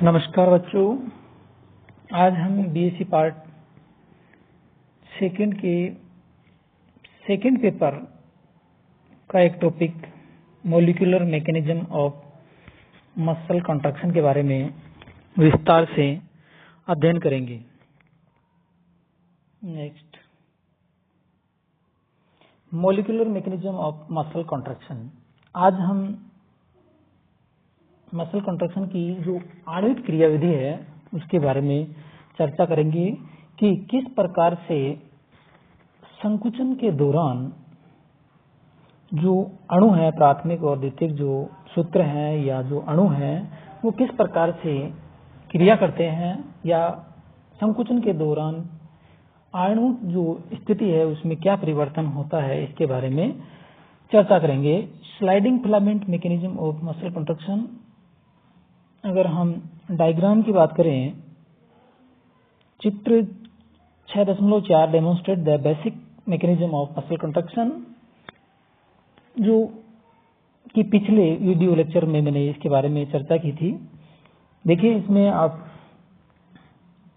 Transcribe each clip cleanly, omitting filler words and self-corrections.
नमस्कार बच्चों, आज हम बीएससी पार्ट सेकंड के सेकंड पेपर का एक topic molecular mechanism of muscle contraction के बारे में विस्तार से अध्ययन करेंगे। Next, molecular mechanism of muscle contraction. आज हम मसल कंट्रैक्शन की जो आणविक क्रियाविधि है उसके बारे में चर्चा करेंगे कि किस प्रकार से संकुचन के दौरान जो अणु है, प्राथमिक और द्वितीयक जो सूत्र हैं या जो अणु हैं, वो किस प्रकार से क्रिया करते हैं या संकुचन के दौरान अणु जो स्थिति है उसमें क्या परिवर्तन होता है, इसके बारे में चर्चा करेंगे। Sliding filament mechanism of muscle contraction. अगर हम डायग्राम की बात करें, चित्र 6.4 demonstrate the basic mechanism of muscle contraction, जो कि पिछले वीडियो लेक्चर में मैंने इसके बारे में चर्चा की थी। देखिए, इसमें आप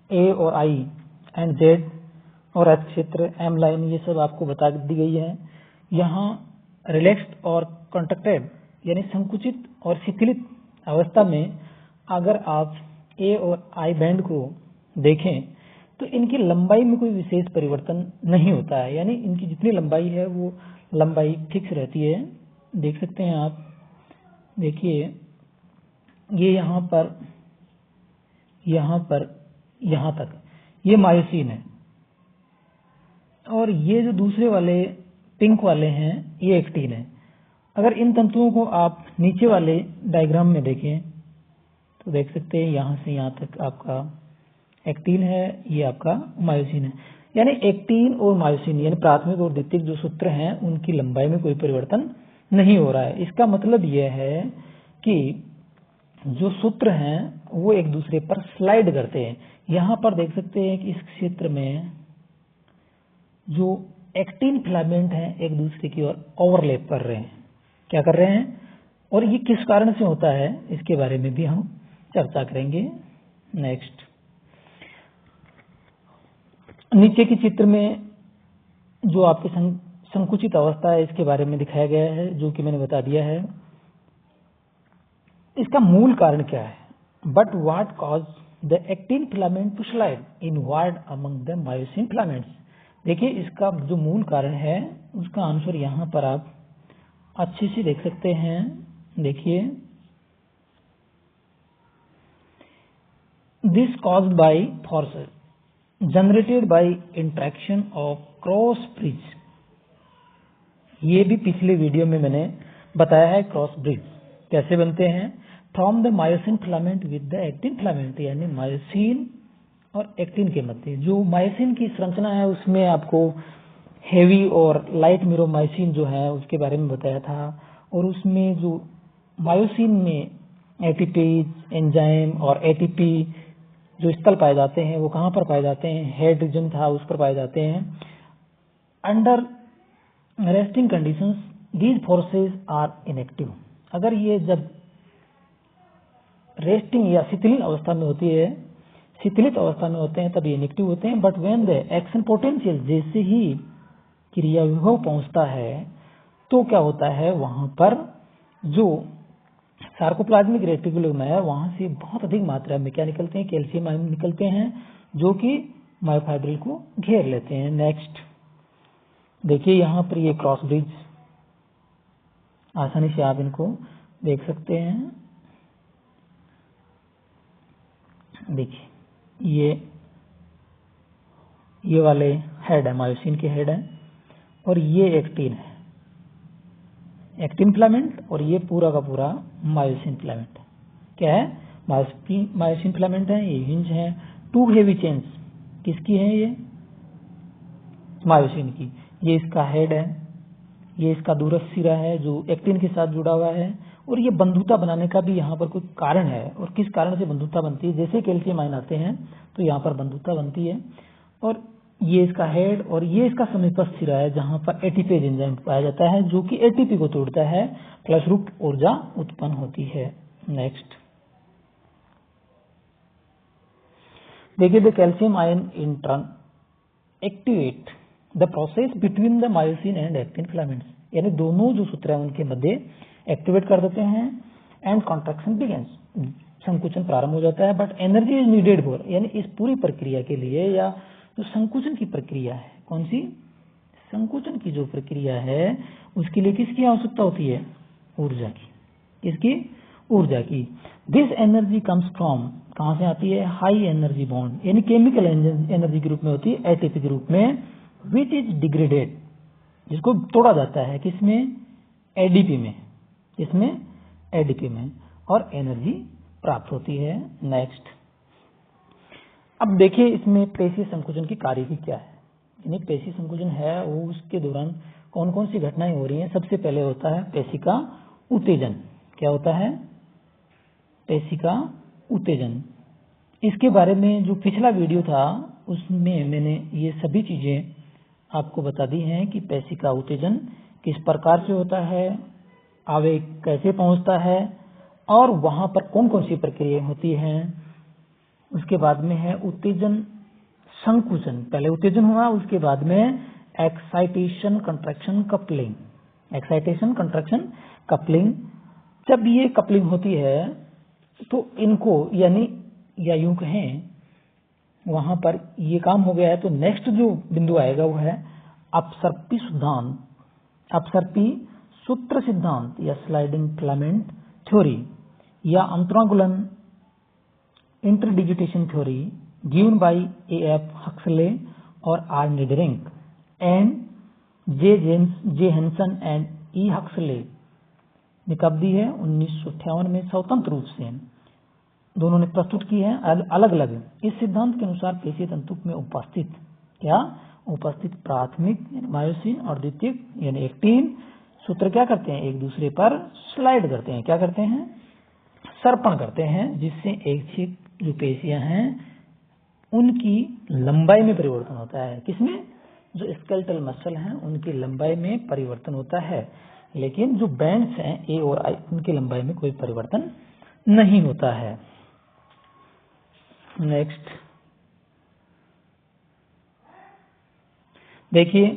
ए और आई एंड जेड और एच क्षेत्र, एम लाइन, ये सब आपको बता दी गई है। यहाँ रिलैक्स्ड और कॉन्ट्रैक्टेड यानी संकुचित और शिथिलित अवस्था में अगर आप ए और आई बैंड को देखें तो इनकी लंबाई में कोई विशेष परिवर्तन नहीं होता है, यानी इनकी जितनी लंबाई है वो लंबाई फिक्स रहती है। देख सकते हैं आप, देखिए ये यहाँ पर यहाँ तक ये मायोसिन है और ये जो दूसरे वाले पिंक वाले हैं ये एक्टिन है। अगर इन तंतुओं को आप नीचे वाले डायग्राम में देखें तो देख सकते हैं यहाँ से यहाँ तक आपका एक्टिन है, ये आपका मायोसिन है। यानी एक्टिन और मायोसिन यानी प्राथमिक और द्वितीयक जो सूत्र हैं उनकी लंबाई में कोई परिवर्तन नहीं हो रहा है। इसका मतलब यह है कि जो सूत्र हैं वो एक दूसरे पर स्लाइड करते हैं। यहाँ पर देख सकते हैं कि इस क्षेत्र में जो एक्टिन फिलामेंट हैं एक दूसरे की ओर ओवरलैप कर रहे हैं। क्या कर रहे हैं और ये किस कारण से होता है, इसके बारे में भी हम चर्चा करेंगे। नेक्स्ट, नीचे के चित्र में जो आपकी संकुचित अवस्था है इसके बारे में दिखाया गया है, जो कि मैंने बता दिया है। इसका मूल कारण क्या है? But what cause the actin filament to slide inward among the myosin filaments. देखिए, इसका जो मूल कारण है उसका आंसर यहाँ पर आप अच्छे से देख सकते हैं। देखिए, this caused by forces generated by interaction of cross bridge. ये भी पिछले वीडियो में मैंने बताया है। क्रॉस ब्रिज कैसे बनते हैं? From the myosin filament with the actin filament, यानी मायोसिन और एक्टिन के मध्य जो मायोसिन की संरचना है उसमें आपको हेवी और लाइट मिरोमायोसिन जो है उसके बारे में बताया था। और उसमें जो मायोसिन में एटीपेज, एंजाइम और एटीपी जो स्थल पाए जाते हैं वो कहाँ पर पाए जाते हैं? हेड रीजन था उस पर पाए जाते हैं। Under resting conditions these forces are inactive. अगर ये जब रेस्टिंग या शिथिल अवस्था में होती है, शिथिलित अवस्था में होते हैं तब ये इनएक्टिव होते हैं। But when the action potential, जैसे ही क्रिया विभव पहुंचता है तो क्या होता है, वहां पर जो सार्कोप्लाज्मिक रेटिकुलम है वहां से बहुत अधिक मात्रा में क्या निकलते हैं? कैल्शियम आयन निकलते हैं जो कि मायोफाइब्रिल को घेर लेते हैं। नेक्स्ट, देखिए यहाँ पर ये क्रॉस ब्रिज, आसानी से आप इनको देख सकते हैं। देखिए ये वाले हेड है, मायोसिन के हेड है और ये एक्टिन है, एक्टिन फिलामेंट, और ये पूरा का पूरा मायोसिन फिलामेंट। क्या है? मायोसिन फिलामेंट है। ये हिंज है। टू हेवी चेन्स किसकी है? ये मायोसिन की। ये इसका हेड है, ये इसका दूरस्थ सिरा है जो एक्टिन के साथ जुड़ा हुआ है। और ये बंधुता बनाने का भी यहाँ पर कोई कारण है। और किस कारण से बंधुता बनती है? जैसे कैल्शियम आयन आते हैं तो यहाँ पर बंधुता बनती है। और ये इसका हेड और ये इसका समीपस्थ सिरा है जहां पर एटीपेज एंजाइम पाया जाता है जो कि एटीपी को तोड़ता है, फलस्वरूप ऊर्जा उत्पन्न होती है। नेक्स्ट, देखिए, the calcium ion in turn activate the process between the myosin and actin filaments, यानी दोनों जो सूत्र है उनके मध्य एक्टिवेट कर देते हैं एंड कॉन्ट्रैक्शन बिगिंस, संकुचन प्रारंभ हो जाता है। But energy is needed for, यानी इस पूरी प्रक्रिया के लिए, या जो संकुचन की प्रक्रिया है, कौन सी संकुचन की जो प्रक्रिया है उसके लिए किसकी आवश्यकता होती है? ऊर्जा की। किसकी? ऊर्जा की। दिस एनर्जी कम्स फ्रॉम, कहां से आती है? हाई एनर्जी बॉन्ड, यानी केमिकल एनर्जी के रूप में होती है, एटीपी के रूप में, विच इज डिग्रेडेड, जिसको तोड़ा जाता है किसमें? एडीपी में। किसमें? एडीपी में, और एनर्जी प्राप्त होती है। नेक्स्ट, अब देखिए इसमें पेशीय संकुचन की कार्यविधि क्या है। यानी पेशी संकुचन है वो, उसके दौरान कौन कौन सी घटनाएं हो रही हैं? सबसे पहले होता है पेशिका उत्तेजन। क्या होता है? पेशिका उत्तेजन। इसके बारे में जो पिछला वीडियो था उसमें मैंने ये सभी चीजें आपको बता दी हैं कि पेशिका उत्तेजन किस प्रकार से होता है, आवेग कैसे पहुंचता है, और वहां पर कौन कौन सी प्रक्रियाएं होती हैं। उसके बाद में है उत्तेजन संकुचन। पहले उत्तेजन हुआ, उसके बाद में excitation contraction coupling. Excitation contraction coupling, जब ये कपलिंग होती है तो इनको, यानी या यूं कहें वहां पर ये काम हो गया है, तो नेक्स्ट जो बिंदु आएगा वो है अपसर्पी सिद्धांत। अपसर्पी सूत्र सिद्धांत या स्लाइडिंग फिलामेंट थ्योरी या अंतरांगुलन interdigitation theory given by A.F. Huxley और R Niedergerke and J Hanson and E Huxley ने कब दी है? 1958 में स्वतंत्र रूप से दोनों ने प्रस्तुत की है अलग अलग। इस सिद्धांत के अनुसार पेशीय तंतु में उपस्थित क्या? उपस्थित प्राथमिक मायोसिन और द्वितीयक यानी एक्टिन सूत्र क्या करते हैं? एक दूसरे पर स्लाइड करते हैं। क्या करते हैं? सर्पण करते हैं, जिससे एक जो पेशियां हैं उनकी लंबाई में परिवर्तन होता है। किसमें? जो स्केलेटल मसल हैं उनकी लंबाई में परिवर्तन होता है, लेकिन जो बैंड्स हैं ए और आई उनकी लंबाई में कोई परिवर्तन नहीं होता है। नेक्स्ट देखिए,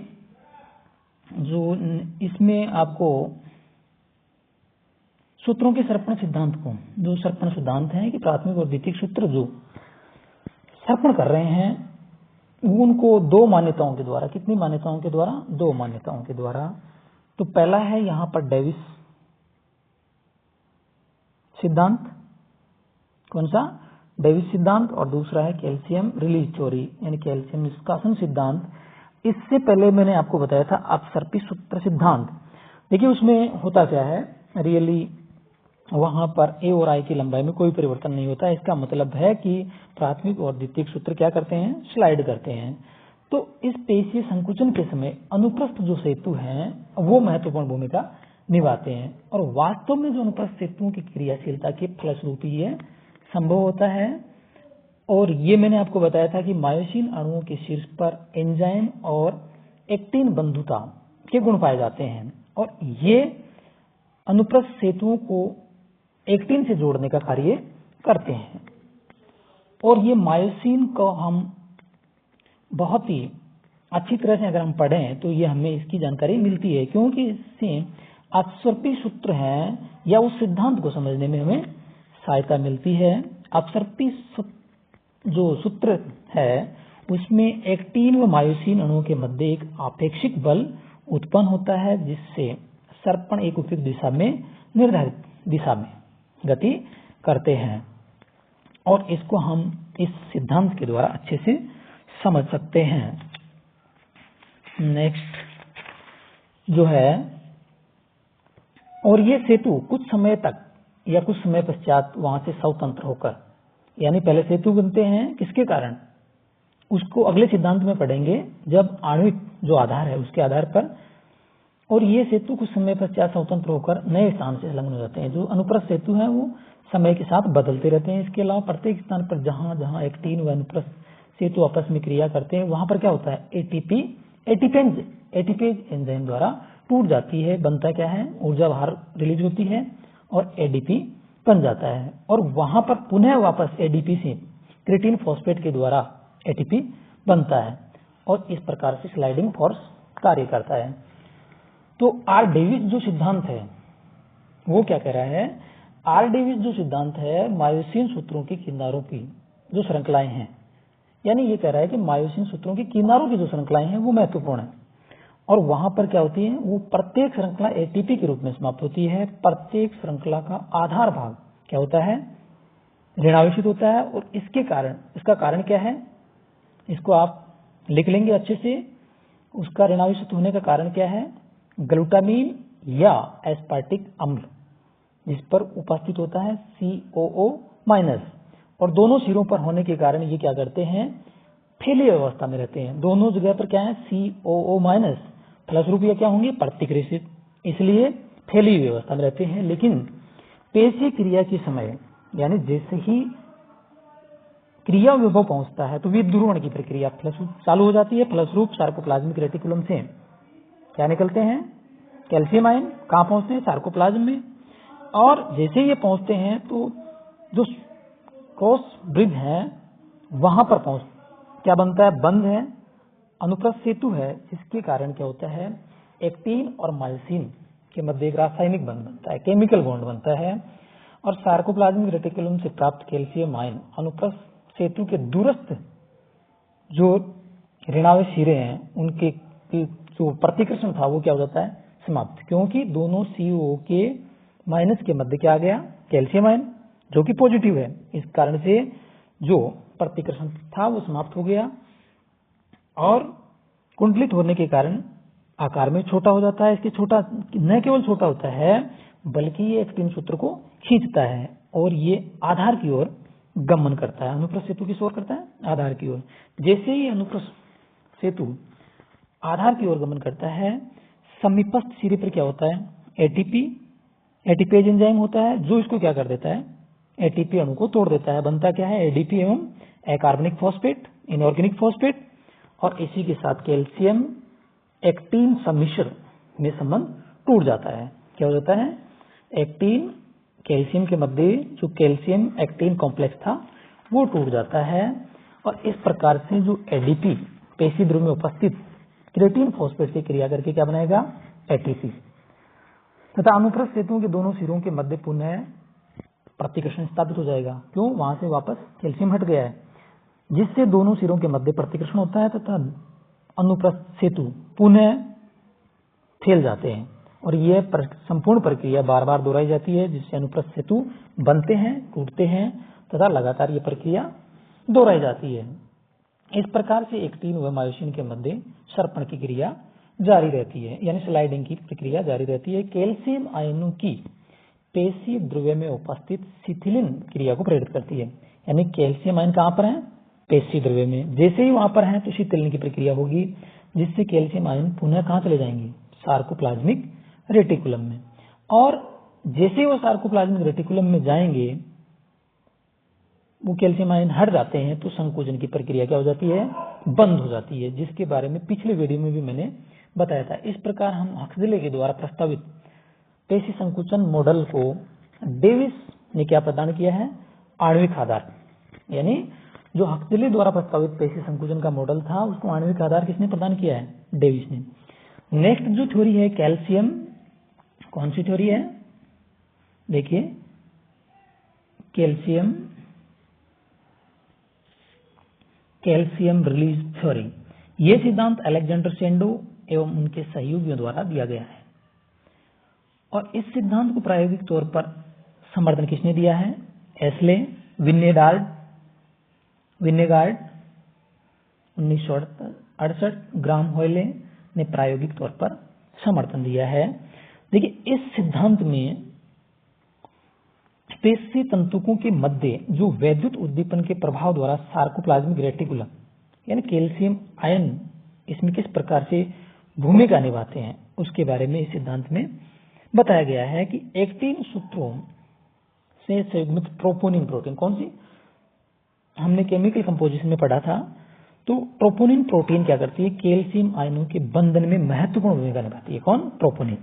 जो इसमें आपको सूत्रों के सर्पण सिद्धांत को, जो सर्पण सिद्धांत है कि प्राथमिक और द्वितीयक सूत्र जो सर्पण कर रहे हैं उनको दो मान्यताओं के द्वारा, कितनी मान्यताओं के द्वारा? दो मान्यताओं के द्वारा। तो पहला है यहां पर डेविस सिद्धांत। कौन सा? डेविस सिद्धांत। और दूसरा है कैल्शियम रिलीज थ्योरी यानी कैल्शियम निष्कासन सिद्धांत। इससे पहले मैंने आपको बताया था अपसर्पी सूत्र सिद्धांत। देखिए उसमें होता क्या है, रियली वहां पर ए और आई की लंबाई में कोई परिवर्तन नहीं होता है। इसका मतलब है कि प्राथमिक और द्वितीयक सूत्र क्या करते हैं? स्लाइड करते हैं। तो इस पेशीय संकुचन के समय अनुप्रस्थ जो सेतु हैं वो महत्वपूर्ण भूमिका निभाते हैं, और वास्तव में जो अनुप्रस्थ सेतुओं की क्रियाशीलता के फलस्वरूप ये संभव होता है। और ये मैंने आपको बताया था कि मायोसिन अणुओं के शीर्ष पर एंजाइम और एक्टिन बंधुता के गुण पाए जाते हैं, और ये अनुप्रस्थ सेतुओं को एक्टिन से जोड़ने का कार्य करते हैं। और ये मायोसिन को हम बहुत ही अच्छी तरह से अगर हम पढ़ें तो ये हमें इसकी जानकारी मिलती है, क्योंकि इससे अपसर्पी सूत्र है या उस सिद्धांत को समझने में हमें सहायता मिलती है। अपसर्पी जो सूत्र है उसमें एक्टिन व मायोसिन अणुओं के मध्य एक आपेक्षिक बल उत्पन्न होता है, जिससे सर्पण एक उपयुक्त दिशा में निर्धारित दिशा में गति करते हैं, और इसको हम इस सिद्धांत के द्वारा अच्छे से समझ सकते हैं। नेक्स्ट जो है, और ये सेतु कुछ समय तक या कुछ समय पश्चात वहां से स्वतंत्र होकर, यानी पहले सेतु बनते हैं किसके कारण? उसको अगले सिद्धांत में पढ़ेंगे जब आणविक जो आधार है उसके आधार पर, और ये सेतु कुछ समय पश्चात स्वतंत्र होकर नए स्थान से संलग्न हो जाते हैं। जो अनुप्रस्थ सेतु है वो समय के साथ बदलते रहते हैं। इसके अलावा प्रत्येक स्थान पर जहां जहां एक्टिन व अनुप्रस्थ सेतु आपस में क्रिया करते हैं वहां पर क्या होता है? एटीपेज एंजाइम द्वारा टूट जाती है। बनता क्या है? ऊर्जा बाहर रिलीज होती है और एडीपी बन जाता है, और वहां पर पुनः वापस एडीपी से क्रिएटिन फॉस्फेट के द्वारा एटीपी बनता है और इस प्रकार से स्लाइडिंग फोर्स कार्य करता है। तो आर डेविस जो सिद्धांत है वो क्या कह रहा है? आर डेविस जो सिद्धांत है मायोसिन सूत्रों के किनारों की जो श्रृंखलाएं हैं, यानी ये कह रहा है कि मायोसिन सूत्रों के किनारों की जो श्रृंखलाएं हैं वो महत्वपूर्ण है और वहां पर क्या होती है, वो प्रत्येक श्रृंखला एटीपी के रूप में समाप्त होती है। प्रत्येक श्रृंखला का आधार भाग क्या होता है? ऋणावेशित होता है और इसका कारण क्या है? इसको आप लिख लेंगे अच्छे से। उसका ऋणावेशित होने का कारण क्या है? ग्लूटामीन या एस्पार्टिक अम्ल जिस पर उपस्थित होता है COO माइनस, और दोनों सिरों पर होने के कारण ये क्या करते हैं? फैली अवस्था में रहते हैं। दोनों जगह पर क्या है? COO माइनस, फलस्वरूप ये क्या होंगे? प्रतिक्रियित, इसलिए फैली हुई अवस्था में रहते हैं। लेकिन पेशीय क्रिया के समय यानी जैसे ही क्रिया विभव पहुंचता है तो विध्रुवण की प्रक्रिया फलस्वरूप चालू हो जाती है। फलस्वरूप सार्कोप्लाज्मिक रेटिकुलम से क्या निकलते हैं? Calcium ion. कहां पहुंचते हैं? सार्कोप्लाज्म में। और जैसे ये पहुंचते हैं तो जो क्रॉस ब्रिज है वहां पर क्या बनता है? बंध है, अनुप्रस्थ सेतु है, जिसके कारण क्या होता है? एक्टिन और मायोसिन के मध्य एक रासायनिक बंध बनता है, केमिकल बॉन्ड बनता है और सार्कोप्लाज्मिक रेटिकुलम से प्राप्त कैल्शियम आयन अनुप्रस्थ सेतु के दूरस्थ जो ऋणावेश सिरे हैं उनके जो प्रतिकर्षण था वो क्या हो जाता है? समाप्त, क्योंकि दोनों CO के माइनस के मध्य क्या आ गया? कैल्शियम आयन जो कि पॉजिटिव है। इस कारण से जो प्रतिकर्षण था वो समाप्त हो गया और कुंडलित होने के कारण आकार में छोटा हो जाता है। इसके छोटा न केवल छोटा होता है बल्कि ये एक्टिन सूत्र को खींचता है और ये आधार की ओर गमन करता है। अनुप्रस्थ सेतु किस ओर करता है? आधार की ओर। जैसे ही अनुप्रस्थ सेतु आधार की ओर गमन करता है, समीपस्थ सिरे पर क्या होता है? एटीपेज एंजाइम होता है जो इसको क्या कर देता है? एटीपी अणु को तोड़ देता है। बनता क्या है? एडीपी एवं अकार्बनिक फॉस्फेट, इनऑर्गेनिक फॉस्फेट, और इसी के साथ कैल्शियम एक्टिन सम्मिश्र में संबंध टूट जाता है। क्या हो जाता है? एक्टिन कैल्शियम के मध्य जो कैल्शियम एक्टिन कॉम्प्लेक्स था वो टूट जाता है और इस प्रकार से जो एडीपी पेशी ध्रुव में उपस्थित क्रिएटिन फॉस्फेट से क्रिया करके क्या बनाएगा? एटीपी। तथा अनुप्रस्थ सेतुओं के दोनों सिरों के मध्य पुनः प्रतिकर्षण स्थापित हो जाएगा। क्यों? वहां से वापस कैल्शियम हट गया है, जिससे दोनों सिरों के मध्य प्रतिकर्षण होता है तथा अनुप्रस्थ सेतु पुनः फैल जाते हैं और यह संपूर्ण प्रक्रिया बार बार दोहराई जाती है, जिससे अनुप्रस्थ सेतु बनते हैं, टूटते हैं तथा लगातार ये प्रक्रिया दोहराई जाती है। इस प्रकार से एक्टिन व मायोसिन के मध्य सर्पण की क्रिया जारी रहती है, यानी स्लाइडिंग की प्रक्रिया जारी रहती है। कैल्शियम आयनों की पेशीय द्रव्य में उपस्थित शिथिलीन क्रिया को प्रेरित करती है। यानी कैल्शियम आयन कहां पर है? पेशीय द्रव्य में। जैसे ही वहां पर है तो शिथिलीन की प्रक्रिया होगी, जिससे कैल्शियम आयन पुनः कहां चले जाएंगे? सार्कोप्लाज्मिक रेटिकुलम में। और जैसे वो सार्कोप्लाज्मिक रेटिकुलम में जाएंगे, वो कैल्शियम आयन हट जाते हैं तो संकोचन की प्रक्रिया क्या हो जाती है? बंद हो जाती है, जिसके बारे में पिछले वीडियो में भी मैंने बताया था। इस प्रकार हम हक्सले के द्वारा प्रस्तावित पेशी संकुचन मॉडल को डेविस ने क्या प्रदान किया है? आणविक आधार। यानी जो हक्सले द्वारा प्रस्तावित पेशी संकुचन का मॉडल था उसको आणविक आधार किसने प्रदान किया है? डेविस ने। नेक्स्ट जो थ्योरी है कैल्शियम, कौन सी थ्योरी है? देखिए, कैल्शियम रिलीज थ्योरी। यह सिद्धांत अलेक्जेंडर सेंडो एवं उनके सहयोगियों द्वारा दिया गया है और इस सिद्धांत को प्रायोगिक तौर पर समर्थन किसने दिया है? एस्ले विनेगार्ड 1968, ग्राम होयले ने प्रायोगिक तौर पर समर्थन दिया है। देखिए, इस सिद्धांत में पेशी तंतुकों के मध्य जो वैद्युत उद्दीपन के प्रभाव द्वारा सार्कोप्लाज्मिक रेटिकुलम यानी कैल्शियम आयन इसमें किस प्रकार से भूमिका निभाते हैं उसके बारे में इस सिद्धांत में बताया गया है कि एक्टिन सूत्रों से संयुग्मित ट्रोपोनिन प्रोटीन, कौन सी हमने केमिकल कंपोजिशन में पढ़ा था, तो ट्रोपोनिन प्रोटीन क्या करती है? कैल्शियम आयनों के बंधन में महत्वपूर्ण भूमिका निभाती है। कौन? ट्रोपोनिन।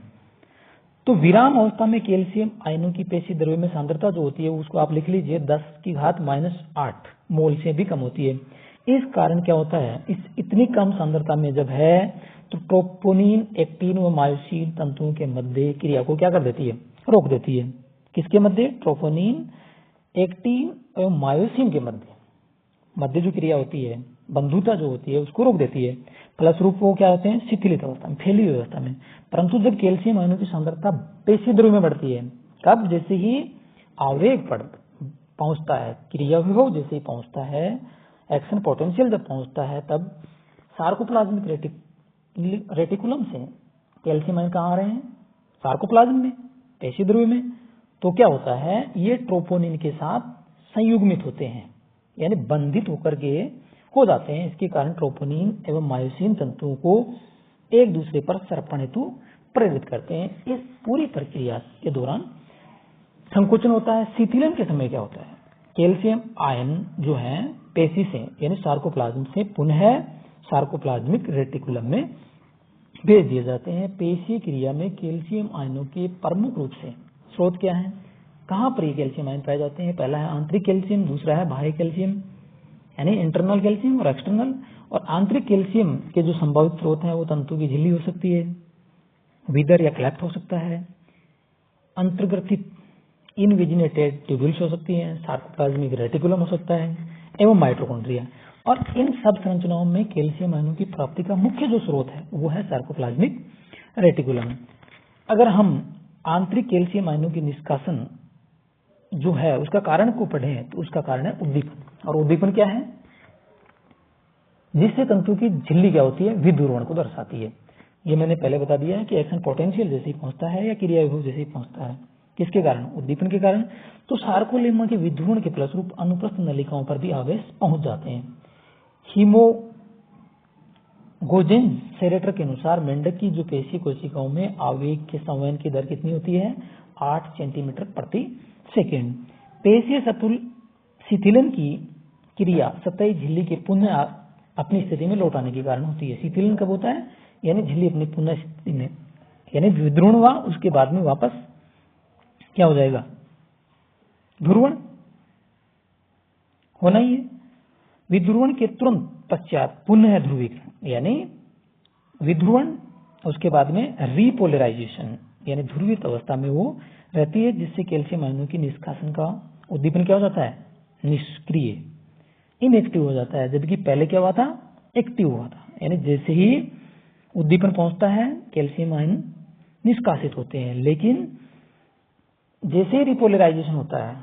तो विराम अवस्था में कैल्शियम आयनों की पेशी द्रव्य में सांद्रता जो होती है उसको आप लिख लीजिए 10⁻⁸ मोल से भी कम होती है। इस कारण क्या होता है, इस इतनी कम सांद्रता में जब है तो ट्रोपोनिन एक्टिन व मायोसिन तंतुओं के मध्य क्रिया को क्या कर देती है, रोक देती है। किसके मध्य, ट्रोपोनिन एक्टिन एवं मायोसिन के मध्य जो क्रिया होती है, बंधुता जो होती है, उसको रोक देती है। फलस्वरूप वो क्या होते हैं, शिथिलित अवस्था में, फैली हुई अवस्था में। परंतु जब कैल्शियम आयनों की सांद्रता पेशीय द्रव्य में बढ़ती है, कब, जैसे ही आवेग पहुंचता है, क्रिया विभव जैसे ही पहुंचता है, एक्शन पोटेंशियल जब पहुंचता है, तब सार्कोप्लाज्मिक रेटिकुलम से कैल्शियम आयन कहाँ आ रहे हैं, सार्कोप्लाज्म में, पेशीय द्रव्य में। तो क्या होता है, ये ट्रोपोनिन के साथ संयुग्मित होते हैं, यानी बंधित होकर के हो जाते हैं। इसके कारण ट्रोपोनिन एवं मायोसिन तंतुओं को एक दूसरे पर सर्पण हेतु प्रेरित करते हैं। इस पूरी प्रक्रिया के दौरान संकुचन होता है। शीतलन के समय क्या होता है, कैल्शियम आयन जो है पेशी से यानी सार्कोप्लाज्म से पुनः सार्कोप्लाज्मिक रेटिकुलम में भेज दिए जाते हैं। पेशीय क्रिया में कैल्शियम आयनों के प्रमुख रूप से स्रोत क्या है, कहाँ पर ये कैल्शियम आयन पाए जाते हैं। पहला है आंतरिक कैल्शियम, दूसरा है बाह्य कैल्शियम यानी इंटरनल कैल्शियम और एक्सटर्नल। और आंतरिक कैल्शियम के जो संभावित स्रोत हैं वो तंतु की झिल्ली हो सकती है, विदर या क्लेफ्ट हो सकता है, अंतर्ग्रथित इनविजिनेटेड ट्यूब्यूल्स हो सकती हैं, सार्कोप्लाज्मिक रेटिकुलम हो सकता है एवं माइटोकॉन्ड्रिया। और इन सब संरचनाओं में कैल्शियम आयनों की प्राप्ति का मुख्य जो स्रोत है वो है सार्कोप्लाज्मिक रेटिकुलम। अगर हम आंतरिक कैल्शियम आयनों की निष्कासन जो है उसका कारण को पढ़ें तो उसका कारण है उद्दीपन। और उद्दीपन क्या है, जिससे तंतु की झिल्ली क्या होती है, विध्रुवण को दर्शाती है। ये मैंने पहले बता दिया है कि एक्शन पोटेंशियल जैसे ही पहुंचता है या क्रिया विभव जैसे ही पहुंचता है, किसके कारण, उद्दीपन के कारण। तो सार्कोलेमा के विध्रुवण के फलस्वरूप अनुप्रस्थ नलिकाओं पर भी आवेश पहुंच जाते हैं। हीमोगोजेन सेरेटर के अनुसार मेंढक की जो पेशी कोशिकाओं में आवेग के संवहन की दर कितनी होती है, 8 सेंटीमीटर प्रति सेकेंड। पेशीय शिथिलन की क्रिया सतही झिल्ली के पुनः अपनी स्थिति में लौटाने के कारण होती है। शिथिलन कब होता है, यानी झिल्ली अपनी पुनः स्थिति में, यानी विध्रुवण हुआ उसके बाद में वापस क्या हो जाएगा, ध्रुवण होना ही है। विध्रुवण के तुरंत पश्चात पुनः ध्रुवीकरण यानी विध्रुवण, उसके बाद में रीपोलराइजेशन यानी ध्रुवित अवस्था में वो रहती है, जिससे कैल्शियम आयनों की निष्कासन का उद्दीपन क्या हो जाता है, निष्क्रिय, इनएक्टिव हो जाता है। जबकि पहले क्या हुआ था, एक्टिव हुआ था। यानी जैसे ही उद्दीपन पहुंचता है कैल्शियम आयन निष्कासित होते हैं, लेकिन जैसे ही रिपोलराइजेशन होता है,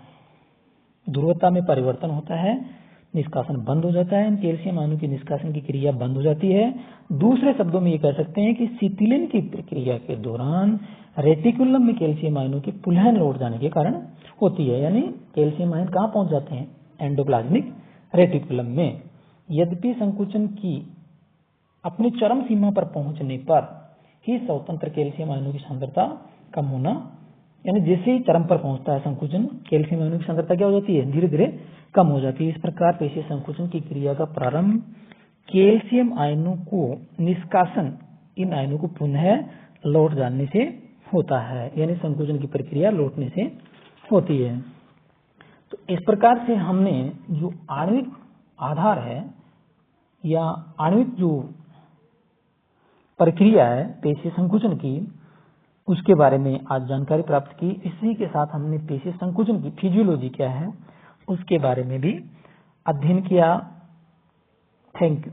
ध्रुवता में परिवर्तन होता है, निष्कासन बंद हो जाता है, कैल्शियम आयनों की निष्कासन की क्रिया बंद हो जाती है। दूसरे शब्दों में ये कह सकते हैं कि शीतलन की प्रक्रिया के दौरान रेटिकुलम में कैल्शियम आयनों के पुनः लौट जाने के कारण होती है। यानी कैल्शियम आयन कहाँ पहुंच जाते हैं, एंडोप्लाज्मिक रेटिकुलम में। यद्यपि संकुचन की अपनी चरम सीमा पर पहुंचने पर ही स्वतंत्र कैल्शियम आयनों की सांद्रता कम होना, यानी जैसे ही चरम पर पहुंचता है संकुचन, कैल्शियम आयनों की सांद्रता क्या हो जाती है, धीरे धीरे कम हो जाती है। इस प्रकार पेशीय संकुचन की क्रिया का प्रारंभ कैल्शियम आयनों को निष्कासन, इन आयनों को पुनः लौट जाने से होता है, यानी संकुचन की प्रक्रिया लौटने से होती है। तो इस प्रकार से हमने जो आणविक आधार है या आणविक जो प्रक्रिया है पेशीय संकुचन की, उसके बारे में आज जानकारी प्राप्त की। इसी के साथ हमने पेशीय संकुचन की फिजियोलॉजी क्या है उसके बारे में भी अध्ययन किया। Thank you.